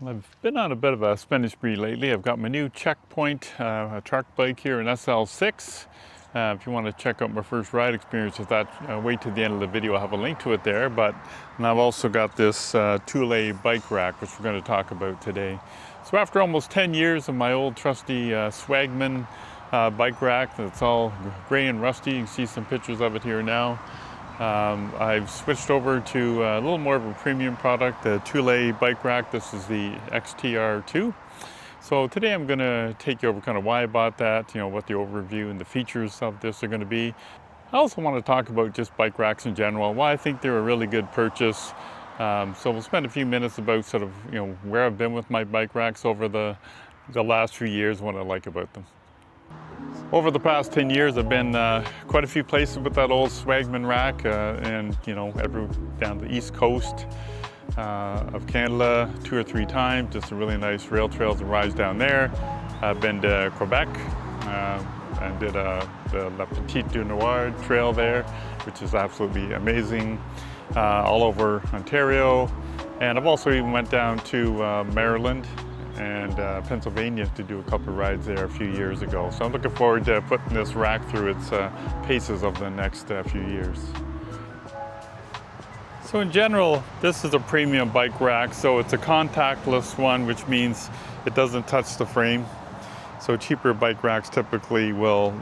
I've been on a bit of a spending spree lately. I've got my new Checkpoint a truck bike here, an SL6. If you want to check out my first ride experience with that, wait to the end of the video. I'll have a link to it there. And I've also got this Thule bike rack, which we're going to talk about today. So after almost 10 years of my old trusty Swagman bike rack that's all gray and rusty, you can see some pictures of it here now. I've switched over to a little more of a premium product, the Thule bike rack. This is the XTR2. So today I'm going to take you over kind of why I bought that, what the overview and the features of this are going to be. I also want to talk about just bike racks in general, why I think they're a really good purchase. So we'll spend a few minutes about sort of, where I've been with my bike racks over the last few years, what I like about them. Over the past 10 years, I've been quite a few places with that old Swagman rack, and down the east coast of Canada 2 or 3 times. Just some really nice rail trails and rides down there. I've been to Quebec and did the La Petite du Noir trail there, which is absolutely amazing. All over Ontario, and I've also even went down to Maryland and Pennsylvania to do a couple of rides there a few years ago. So I'm looking forward to putting this rack through its paces over the next few years. So in general, this is a premium bike rack, so it's a contactless one, which means it doesn't touch the frame. So cheaper bike racks typically will,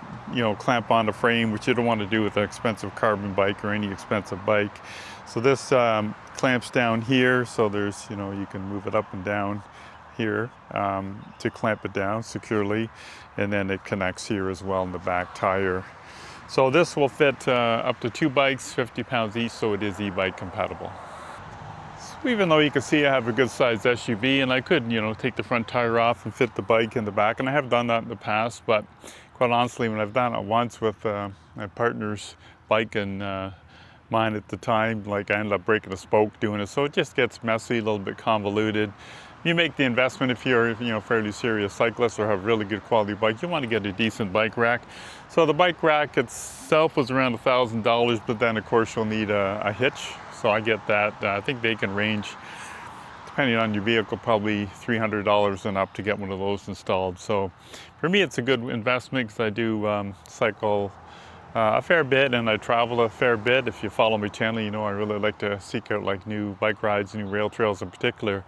clamp on the frame, which you don't want to do with an expensive carbon bike or any expensive bike. So this clamps down here, so there's, you can move it up and down here to clamp it down securely, and then it connects here as well in the back tire. So this will fit up to 2 bikes, 50 pounds each, so it is e-bike compatible. So even though you can see I have a good sized SUV, and I could, take the front tire off and fit the bike in the back, and I have done that in the past, but quite honestly, when I've done it once with my partner's bike and mine at the time, I ended up breaking a spoke doing it, so it just gets messy, a little bit convoluted. You make the investment if you're fairly serious cyclist or have a really good quality bike. You want to get a decent bike rack. So the bike rack itself was around $1,000, but then of course you'll need a hitch. So I get that. I think they can range, depending on your vehicle, probably $300 and up to get one of those installed. So for me, it's a good investment because I do cycle a fair bit, and I travel a fair bit. If you follow my channel, I really like to seek out new bike rides, new rail trails in particular.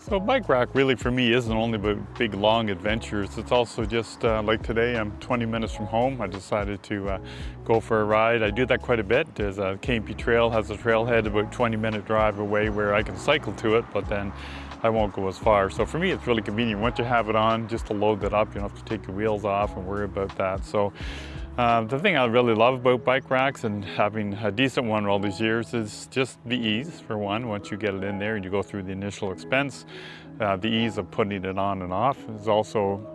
So bike rack really for me isn't only about big long adventures. It's also just like today, I'm 20 minutes from home. I decided to go for a ride. I do that quite a bit. There's a K&P trail, has a trailhead about 20-minute drive away where I can cycle to it, but then I won't go as far. So for me, it's really convenient. Once you have it on, just to load that up, you don't have to take your wheels off and worry about that. So the thing I really love about bike racks and having a decent one all these years is just the ease, for one. Once you get it in there and you go through the initial expense, the ease of putting it on and off is also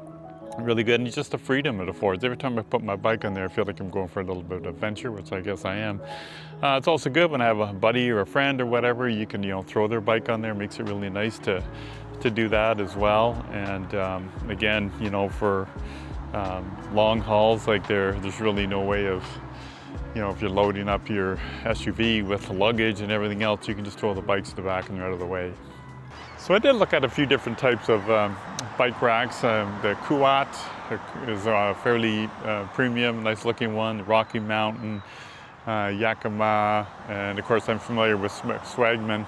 really good, and just the freedom it affords. Every time I put my bike on there, I feel like I'm going for a little bit of adventure, which I guess I am. It's also good when I have a buddy or a friend or whatever, you can throw their bike on there. It makes it really nice to do that as well. And again, for long hauls, there's really no way of, if you're loading up your SUV with luggage and everything else, you can just throw the bikes in the back and they're out of the way. So I did look at a few different types of bike racks. The Kuat is a fairly premium, nice looking one. The Rocky Mountain, Yakima, and of course I'm familiar with Swagman.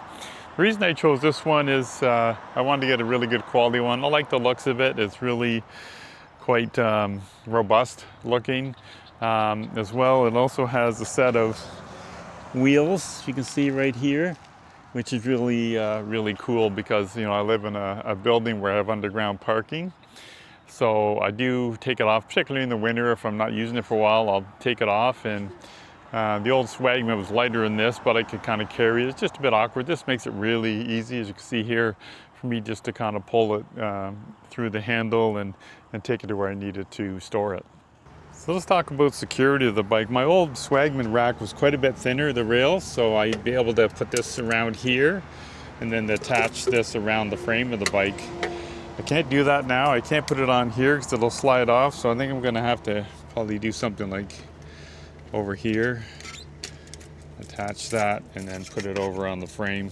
The reason I chose this one is I wanted to get a really good quality one. I like the looks of it. It's really quite robust looking as well. It also has a set of wheels you can see right here, which is really really cool because I live in a building where I have underground parking. So I do take it off, particularly in the winter. If I'm not using it for a while, I'll take it off. And the old Swagman was lighter than this, but I could kind of carry it. It's just a bit awkward. This makes it really easy, as you can see here, for me just to kind of pull it through the handle and take it to where I needed to store it. So let's talk about security of the bike. My old Swagman rack was quite a bit thinner, the rails, so I'd be able to put this around here and then attach this around the frame of the bike. I can't do that now. I can't put it on here because it'll slide off, so I think I'm going to have to probably do something like over here attach that, and then put it over on the frame.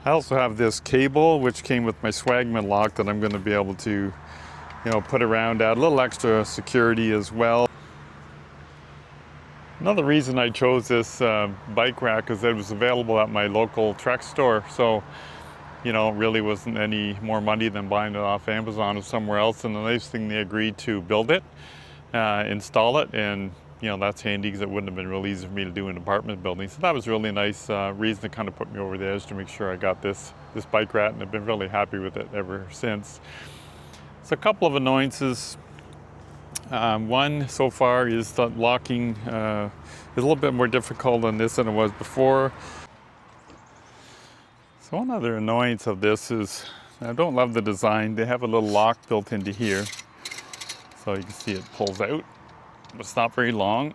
I also have this cable which came with my Swagman lock that I'm going to be able to, put around, add a little extra security as well. Another reason I chose this bike rack is that it was available at my local Trek store, so really wasn't any more money than buying it off Amazon or somewhere else. And the nice thing, they agreed to build it, install it, and that's handy because it wouldn't have been real easy for me to do in an apartment building. So that was really a nice reason to kind of put me over the edge to make sure I got this bike rack, and I've been really happy with it ever since. So a couple of annoyances. One so far is that locking is a little bit more difficult on this than it was before. So one other annoyance of this is I don't love the design. They have a little lock built into here. So you can see it pulls out, but it's not very long.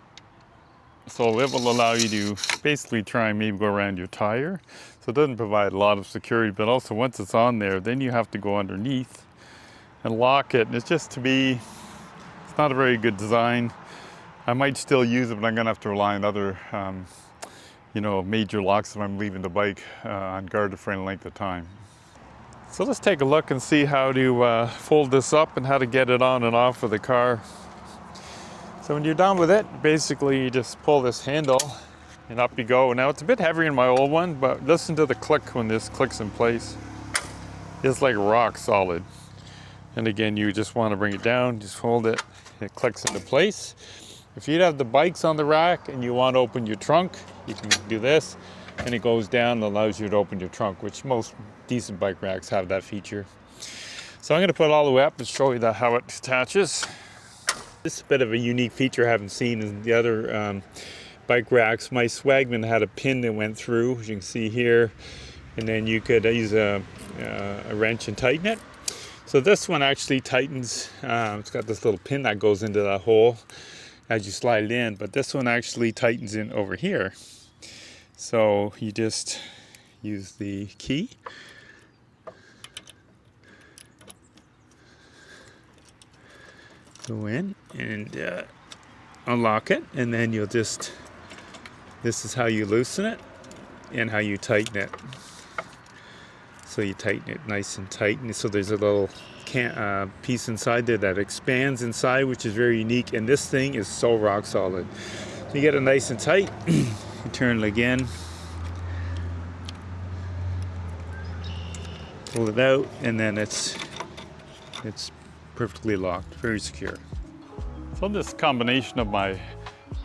So it will allow you to basically try and maybe go around your tire. So it doesn't provide a lot of security, but also once it's on there, then you have to go underneath and lock it. And it's just, to me, it's not a very good design. I might still use it, but I'm gonna have to rely on other major locks if I'm leaving the bike unguarded for any length of time. So let's take a look and see how to fold this up and how to get it on and off of the car. So when you're done with it, basically you just pull this handle and up you go. Now it's a bit heavier than my old one, but listen to the click when this clicks in place. It's like rock solid. And again, you just want to bring it down, just hold it, it clicks into place. If you have the bikes on the rack and you want to open your trunk, you can do this, and it goes down and allows you to open your trunk, which most decent bike racks have that feature. So I'm going to put it all the way up and show you how it attaches. This is a bit of a unique feature I haven't seen in the other bike racks. My Swagman had a pin that went through, as you can see here, and then you could use a wrench and tighten it. So this one actually tightens, it's got this little pin that goes into that hole as you slide it in, but this one actually tightens in over here. So you just use the key. Go in and unlock it, and then you'll this is how you loosen it and how you tighten it. So you tighten it nice and tight, and so there's a little piece inside there that expands inside, which is very unique, and this thing is so rock solid. So you get it nice and tight, you turn it again, pull it out, and then it's perfectly locked, very secure. So this combination of my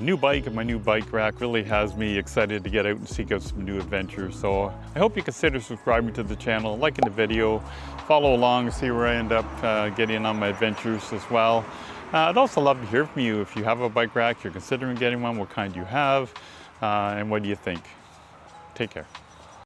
new bike and my new bike rack really has me excited to get out and seek out some new adventures. So I hope you consider subscribing to the channel, liking the video, follow along, see where I end up getting on my adventures as well. I'd also love to hear from you. If you have a bike rack, you're considering getting one, what kind you have, and what do you think? Take care.